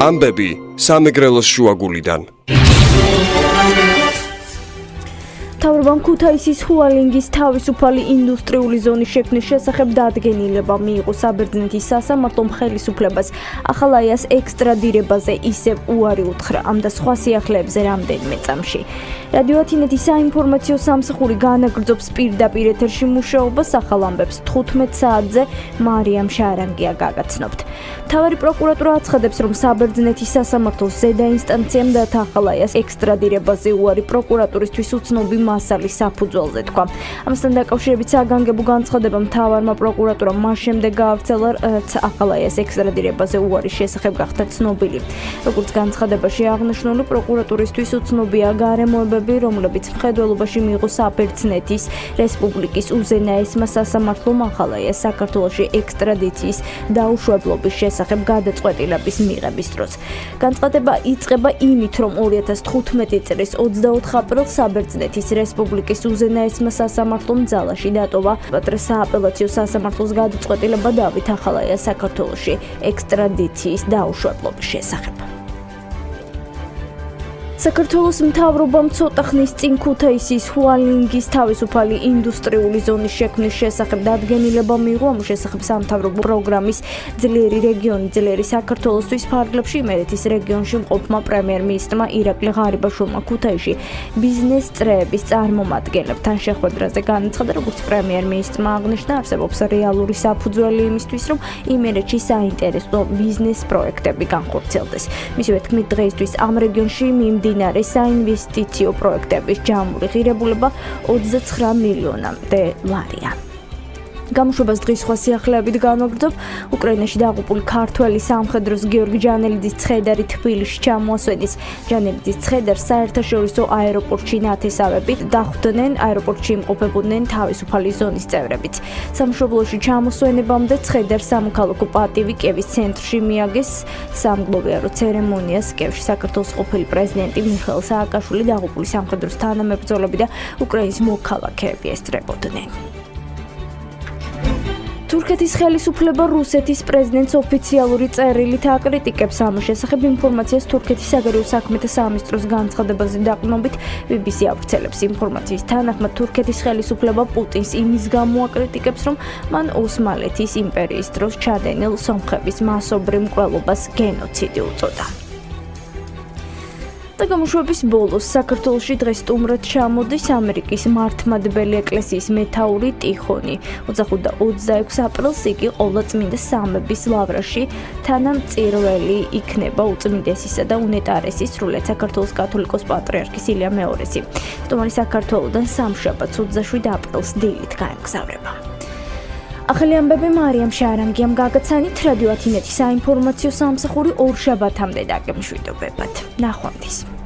ამბები სამეგრელოს შუაგულიდან. მთავრობამ ქუთაისის ჰუალინგის თავისუფალი ინდუსტრიული ზონის შექმნის შესახებ დადგენილება მიიღო საბერძნეთის სასამართლომ ხელისუფლებას ახალაიას ექსტრადირებაზე ისევ უარი უთხრა ამ და სხვა სიახლეებზე რამდენიმე წამში. რადიო ათინეთის საინფორმაციო სამსახური განაგრძობს პირდაპირ ეთერში მუშაობას ახალ ამბებს 15 საათზე მარიამ შარანგია გაგაცნობთ. მთავარი პროკურატურა აცხადებს, რომ საბერძნეთის სასამართლოს ზედა ინსტანციამ დათა ახალაიას ექსტრადირებაზე უარი პროკურატურისთვის უცნობი მასალის საფუძველზე თქვა. ამასთან დაკავშირებით საგანგებო განცხადება მთავარმა პროკურატურამ მას შემდეგ გაავრცელა, რაც ახალაიას ექსტრადირებაზე უარის შესახებ გახდა ცნობილი. როგორც განცხადებაში აღნიშნული, პროკურატურისთვის უცნობია გარემოებები, რომლებიც მხედველობაში მიიღო საბერძნეთის რესპუბლიკის უზენაესმა სასამართლომ ახალაიას საქართველოში ექსტრადიციის დაუშვებლობის შესახებ გადაწყვეტილების მიღების დროს. განცხადება იწყება იმით, რომ 2015 წლის 24 აპრილს საბერძნეთის რესპუბლიკის უზენაესმა სასამართლომ ძალაში დატოვა პატრეს სააპელაციო სასამართლოს გადაწყვეტილება დავით ახალაიას საქართველოში ექსტრადიციის დაუშვებლობის შესახებ. საქართველოს მთავრობამ ცოტა ხნის წინ ქუთაისის ჰუალინგის თავისუფალი ინდუსტრიული ზონის შექმნის შესახებ დადგენილება მიიღო. ამ შესახებ სამთავრობო პროგრამის ძლიერი რეგიონი ძლიერი საქართველოსთვის ფარგლებში იმერეთის რეგიონში მყოფმა პრემიერ-მინისტრმა ირაკლი ღარიბაშვილმა ქუთაისში ბიზნეს წრეების წარმომადგენლებთან შეხვედრაზე განაცხადა, როგორც პრემიერ-მინისტრმა აღნიშნა, არსებობს რეალური საფუძველი იმისთვის, რომ იმერეთში საინტერესო ბიზნეს პროექტები განხორციელდეს. მისივე თქმით, დღეისთვის ამ რეგიონში მიმდინარე საინვესტიციო პროექტების ჯამური ღირებულება 29 მილიონამდე ლარია. გამოშვებას დღის სხვა სიახლეებით განვაგრძობ. უკრაინაში დაღუპული ქართველი სამხედროს გიორგი ჯანელიძის ცხედარი თბილისში ჩამოასვენის. ჯანელიძის ცხედარს საერთაშორისო აეროპორტში ნათესავებით დახვდნენ, აეროპორტში იმყოფებოდნენ თავისუფალი ზონის წევრებიც. სამშობლოში ჩამოსვენებამდე ცხედარს სამოქალაქო პატივი კევის ცენტრში მიაგეს. სამგლოვიარო ცერემონიას კევში საქართველოს ყოფილი პრეზიდენტი მიხეილ სააკაშვილი, დაღუპული სამხედროს თანამებრძოლები და უკრაინის მოქალაქეები ესწრებოდნენ. თურქეთის ხელისუფლება რუსეთის პრეზიდენტს ოფიციალური წერილით აკრიტიკებს. ამ შესახებ ინფორმაციას თურქეთის საგარეო საქმეთა სამინისტროს განცხადებაზე დაყრდნობით BBC ავრცელებს. ინფორმაციის თანახმად თურქეთის ხელისუფლება პუტინს იმის გამო აკრიტიკებს, რომ მან ოსმალეთის იმპერიის დროს ჩადენილ სომხების მასობრივ მკვლელობას გენოციდი უწოდა. და გამოშვების ბოლოს საქართველოში დღეს სტუმრად ჩამოდის ამერიკის მართლმადიდებელი ეკლესიის მეთაური ტიხონი. 25 და 26 აპრილს იგი ყოვლადწმინდა სამების ლავრაში თანამწირველი იქნება უწმინდესისა და უნეტარესის სრულიად საქართველოს კათოლიკოს პატრიარქის ილია მეორესი. სტუმარი საქართველოდან სამშაბათს 27 აპრილს დილით გაემგზავრება. ახალი ამბები მარიამ შარანგიამ გაგაცანით. რადიო ათინეთის საინფორმაციო სამსახური ორ შაბათამდე დაგემშვიდობებათ. ნახვამდის.